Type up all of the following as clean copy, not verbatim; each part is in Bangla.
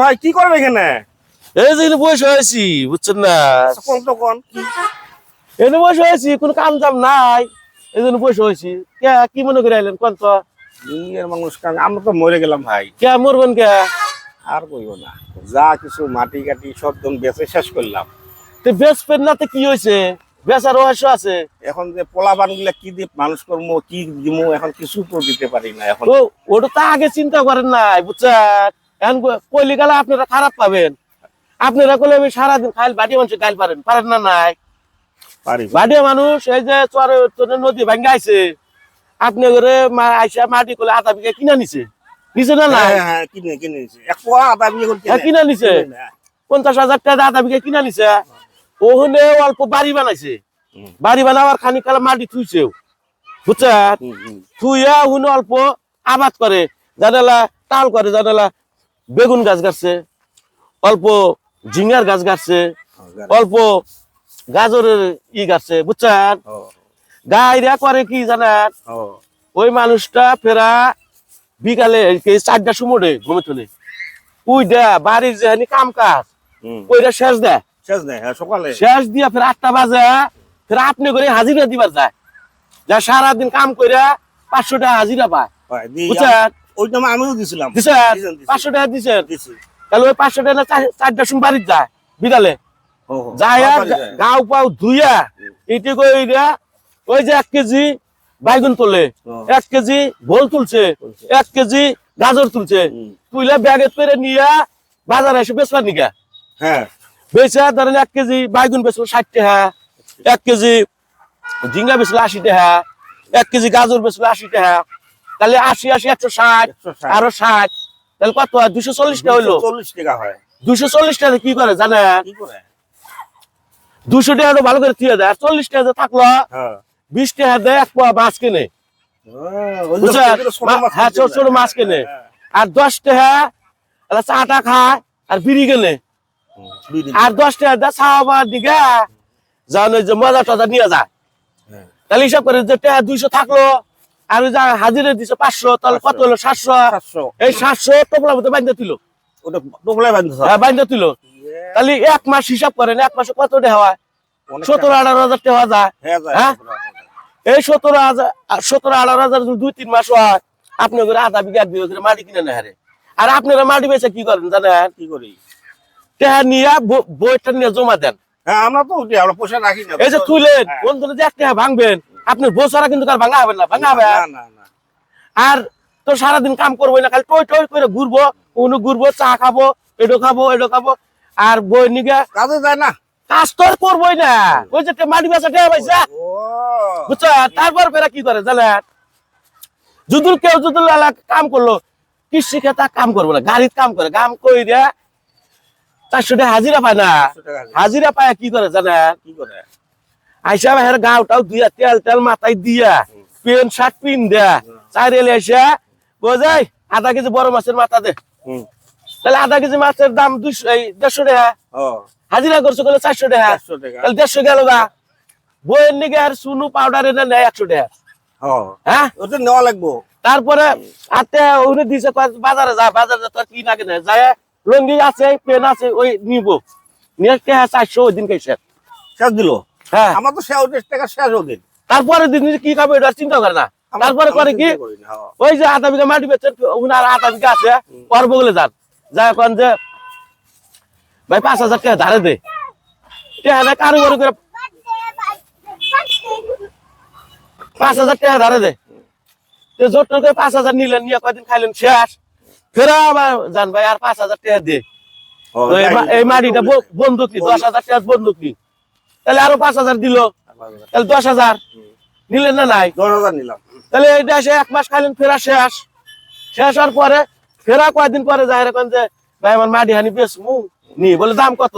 ভাই কি করেন এখানে? এই যে বসে হয়েছি বুঝছেন না, কোন তো কোন এনে বসে হয়েছি, কোনো কাম জাম নাই, এই জন্য বসে হয়েছি। কে কি মনে করে আইলেন কোন তো? দুনিয়ার মানুষ আমরা তো মরে গেলাম ভাই। কে মরবেন কে? আর কইব না, যা কিছু মাটি কাটি সব দম বেচে শেষ করলাম। তো বেচবেন না তো কি হয়েছে? বেচার রহস্য আছে। এখন যে পোলাপান গুলা কি দিয়ে মানুষ করবো, কি দিমু, এখন কিছু তো দিতে পারি না। এখন ওটা তো আগে চিন্তা করেন নাই বুঝছেন। এখন কইলি গেলে আপনারা খারাপ পাবেন। আপনারা কইলে আমি সারাদিন খাইল বাড়ি মানুষ গাইল পারেন পারেন না? নাই পারি বাড়িয়া মানুষ এই যে চরে নদী ভাঙ্গা আইছে, আপনি করে আইসা মাটি করলে আধা বিঘা কিনা নিছে, নিছে না? নাই কিনে কিনে নিছে এক পোয়া আধা বিঘা করে কিনা নিছে, 50,000 টাকা আধা বিঘা কিনা নিছে। ওখানে অল্প বাড়ি বানাইছে, বাড়ি বানাবার খানিক কালা মাটি থুইছেও বুঝছেন। থুইয়া ওখানে অল্প আবাদ করে, জানালা তাল করে, জানালা বেগুন গাছ গাছছে, অল্প ঝিঙ্গার গাছ গাছছে, অল্প গাজরের গাছছে বুঝছেন। গাইরা করে কি জানেন, ওই মানুষটা ফেরা বিকালে 4টার সময় ঘুমে চলে ওই দেয় বাড়ির যে কাম কাজ ওইটা শেষ দেয়, সকালে শেষ দিয়া ফের 8টা বাজে ফের আপনি করে হাজিরা দিবার যায়, যা সারাদিন কাম করে 500 টাকা হাজিরা পায় বুঝছেন। ওই টাইমে আমিও দিছিলাম, দিছেন 500 টাকা দিছেন, তাহলে ওই 500 টাকা 4টার সময় বাড়ির যায় বিকালে যায়, গাও পাও ধুইয়া ইটি কইরা ওই যে 1 কেজি বাইগুন তোলে, 1 কেজি ভোল তুলছে, 1 কেজি গাজর তুলছে, তুইলে ব্যাগে করে নিয়ে বাজারে এসে বেচবার নিকা। হ্যাঁ বেচা ধরেন 1 কেজি বাইগুন বেচলো 60 টাকা, 1 কেজি ঝিঙ্গা বেচলো 80 টাকা, 1 কেজি গাজর বেচলো 80 টাকা, তাহলে 80 80 160 আরো 60, তাহলে কত হয়? 240 টাকা হইলো। 40 টাকা হয়। 240 টাকা কি করে জানেন? কি করে? 200 টাকা ভালো করে থিয়ে দেয়, আর 40 টাকা থাকলো 20 টাকা দেয় এক পোয়া মাছ কিনে, হ্যাঁ ছোট ছোট মাছ কিনে, আর 10 টাকা চাটা খায় আর বিড়ি কিনে, আর 10 টাকা দেয় খাওয়াবার দিকে জানো যে মজা টজা নিয়ে যায়। তাহলে হিসাব করে যে টাকা 200 থাকলো, আর যা হাজিরে দিছে 500, তাহলে কত হলো? 700। এই 700 টোপলা মতো বান্ধা তুলো, ওটা টোপলায় বান্ধা, হ্যাঁ বান্ধা তুলো। তাহলে 1 মাস হিসাব করেন, 1 মাসে কত টাকা হয়? 17-18 হাজার টাকা যায়। হ্যাঁ এই 17-18 হাজার 2-3 মাস হয়, আপনি করে আধা বিঘা 1 বিঘা করে মাটি কিনে না হারে। আর আপনারা মাটি বেচে কি করেন জানেন? কি করি? টাকা নিয়ে বইটা নিয়ে জমা দেন। হ্যাঁ আমরা তো উঠি, আমরা পয়সা রাখি না। এই যে তুলেন কোন যে 1 টাকা ভাঙবেন, আপনার বউ ছাড়া কিন্তু আর ভাঙা হবে না, ভাঙা হবে না। আর তো সারাদিন কাম করবো না, খালি টই টই করে ঘুরবো, ঘুরবো, চা খাবো, এটো খাবো, আর বই নিগে কাজে যায় না, কাজ তো করবোই না। ওই যে মাটি বেচা টাকা পাইছা বুঝছো, তারপর ফেরা কি করে জানেন? যদি কেউ যদি কাম করলো, কৃষি খেতা কাম করবো না, গাড়ির কাম করে, কাম করে 400 টাকা হাজিরা পায় না। হাজিরা পায় কি করে জানেন? কি করে? আইসা হের গাওটাও দিয়া তেল তেল মাথায় দিয়া প্যান্ট শার্ট পিন দেয়া চাইলে এসে বোঝাই আধা কেজি বড় মাছের মাথা দে, তাহলে আধা কেজি মাছের দাম 150 টাকা, হাজিরা করছো বলে 400 টাকা, তাহলে 150 গেল গা। বইয়ের নিগে আর সুনু পাউডার এনে নেয় 100 টাকা। হ্যাঁ ওটা নেওয়া লাগবো। তারপরে হাতে উনি দিছে বাজারে যা, বাজারে তো কি না কেনে যায়, লঙ্গি আছে পেন আছে ওই নিবো নিয়ে 400 ওই দিন শেষ দিল। হ্যাঁ আমার তো 60 টাকা শেষ ওদিন। তারপরে দিন কি খাবে এটা চিন্তা করে না। তারপরে করে কি ওই যে আধা বিঘা মাটি বেচে আর আধা বিঘা আছে করবো বলে যান, যা এখন যে ভাই 5,000 টাকা ধারে দে, কারো করে 5,000 টাকা ধারে দে, জোর টোর করে 5,000 নিলেন, নিয়ে কয়দিন খাইলেন শেষ, ফেরা আবার যান ভাই আর 5,000 টাকা দে। এই মাটিটা বন্দুক নি, 10,000 টাকা বন্দুক নি, তাহলে আরো 5,000 দিল, তাহলে 10,000 নিলেন না? নাই 10,000 নিলাম। তাহলে এইটা এসে 1 মাস খাইলেন, ফেরা শেষ হওয়ার পরে ফেরা কয়েকদিন পরে যায় এখন যে ভাই আমার মাটি হানি বেচমু নি, বলে দাম কত?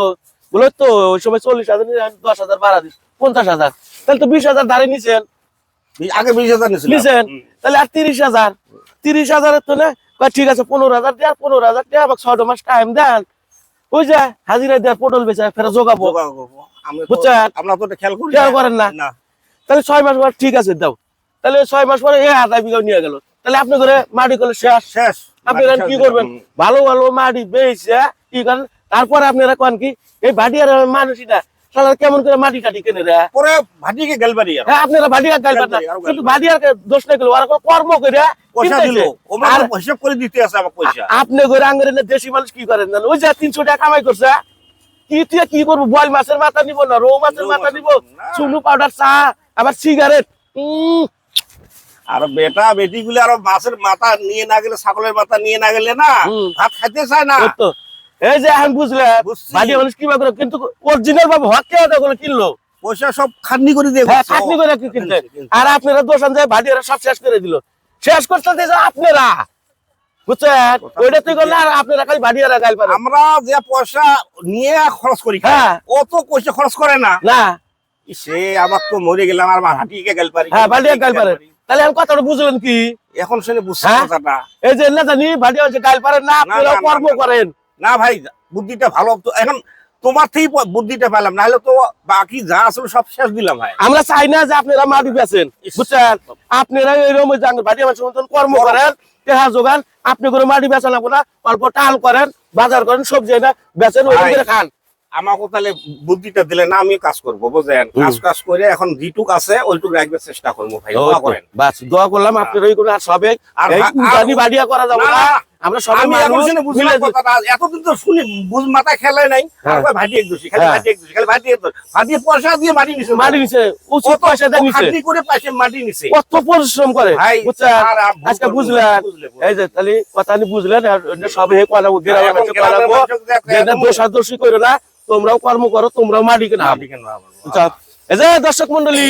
বলে তো ওই সময় 40,000 10,000 বাড়া দিস 50,000, তাহলে তো 20,000 ধারে নিছেন, আগে 20,000 নিছেন, তাহলে আর 30,000 30,000 তো না ঠিক আছে 15,000 দেয়, 15,000 টাকা আমাকে 6 মাস টাইম দেন, ওই যে হাজিরা দেওয়ার পটল বেচা ফেরা জোগাবো বুঝছেন। আমরা তো খেয়াল করেন না, তাহলে 6 মাস পর ঠিক আছে দাও, তাহলে 6 মাস পরে এই আধা বিঘা নিয়ে গেল, তাহলে আপনি করে মাটি করলে শেষ। শেষ। আপনি এখন কি করবেন? ভালো ভালো মাটি বেচে কি করেন, তারপরে আপনারা কোন কি এই ভাটিয়ার মানুষটা সারা কেমন করে মাটি টাটি কেনে রে? পরে ভাটিকে গেলবাড়ি আর হ্যাঁ, আপনারা ভাটিয়ার গাইবেন না, কিন্তু ভাটিয়ারকে দোষ না করলে ওরা কোনো কর্ম করে পয়সা দিল, ওরা আর হিসাব করে দিতে আছে আমার পয়সা। আপনি করে আঙ্গের দেশি মানুষ কি করেন জানেন? ওই যে 300 টাকা কামাই করছে, কি তুই কি করবো? বয়েল মাছের মাথা নিব না রৌ মাছের মাথা নিব, চুনু পাউডার চা আবার সিগারেট। আর বেটা বেটি গুলো আরো মাছের মাথা নিয়ে না গেলে, ছাগলের মাথা নিয়ে না গেলে না ভাত খাইতে চায় না। তো এই যে এখন বুঝলে বুঝছি। ভাটিয়া মানুষ কি করে, কিন্তু অরিজিনাল ভাবে হক কে ওগুলো কিনলো, পয়সা সব খাটনি করে দিয়ে হ্যাঁ খাটনি করে কি কিনতে। আর আপনারা দোষান যায় ভাটিয়ারা সব শেষ করে দিল, শেষ করতে দিয়েছে আপনারা, বুঝছেন? ওইটা তুই করলে আর আপনারা খালি ভাটিয়ারা গাইল পারেন। আমরা যে পয়সা নিয়ে খরচ করি হ্যাঁ। ও তো পয়সা খরচ করে না। না সে আবার তো মরে গেলাম আর হাঁটিকে গেল পারি। হ্যাঁ ভাটিয়া গাইল পারেন, তাহলে এখন কথাটা বুঝলেন কি? এখন শুনে বুঝছি হ্যাঁ? কথাটা। এই যে না জানি ভাটিয়া হচ্ছে গাইল পারেন না, আপনারা না, কর্ম না, না। করেন। না ভাই, বুদ্ধিটা ভালো তো, এখন তোমার থেকেই বুদ্ধিটা পেলাম, নাহলে তো বাকি যা আসলে সব শেষ দিলাম ভাই। আমরা চাই না যে আপনারা মাটি বেচেন, বুঝছেন? আপনারা এরকম ভাটিয়া মানুষের মতন কর্ম করেন, টেহা যোগান, আপনি করে মাটি বেচা লাগবো না, অল্প টাল করেন, বাজার করেন, সবজি না বেচেন, ওই ভাই, করে খান। আমাকে তাহলে বুদ্ধিটা দিলে না, আমি কাজ করবো বুঝেন। কাজ করে এখন যেটুক আছে ওইটুক রাখবার চেষ্টা করবো ভাই, দোয়া করেন। বাস দোয়া করলাম আপনার ওই করে আর সবে আর এই ভা- উজানি বাড়িয়া করা যাবে না, না, না, আমরা সবাই আমি এখন মানুষ শুনে বুঝলাম মিলে- কথাটা, এতদিন তো শুনি মাথায় খেলায় নাই। হ্যাঁ। ভাটিয়ে দোষী, খালি হ্যাঁ। ভাটিয়ে দোষী, খালি ভাটিয়ে দোষী। ভাটিয়ে পয়সা দিয়ে মাটি নিছে, মাটি নিছে, উচিত পয়সা দিয়ে নিছে, খাটনি করে পয়সা মাটি নিছে কত পরিশ্রম করে, ভাই। বুঝছেন? আর ভুল আজকে করবো না, বুঝলেন, বুঝলে। এই যে তাহলে কথা নি বুঝলেন, আর অন্য সবে কলাবো গ্রামের এখন মানুষে গ্রামের কলাবো, মানুষের যে একটা এরকম- দোষাদোষী করো না, তোমরাও কর্ম করো, তোমরাও মাটি কেনা। মাটি কেন হবে? এই যে দর্শক মন্ডলী,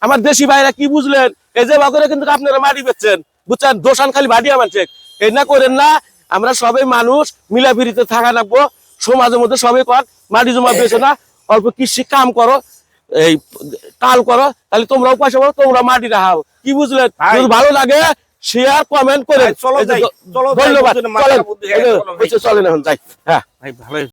আমার দেশি ভাইরা কি বুঝলেন? এই যে বাগরে কিন্তু আপনারা মাটি বেচছেন, বুঝছেন? দোষান খালি ভাটিয়া মানছে, এই না করেন না। আমরা সবাই মানুষ, মিলাফিরিতে থাকা লাগবো, সমাজের মধ্যে সবাই কর, মাটি জমা বেছো না, অল্প কৃষি কাম করো, এই টাল করো, তাহলে তোমরাও পয়সা পাবো, তোমরা মাটি রাখাও। কি বুঝলেন? ভাই। যদি ভালো লাগে শেয়ার কমেন্ট করে ভাই, চলো যাই, চলো যাই, ধন্যবাদ। বুঝলেন, মাথাটা বুদ্ধি, চলেন, চলো ভাই। চলেন এখন যাই। হ্যাঁ ভাই ভালোই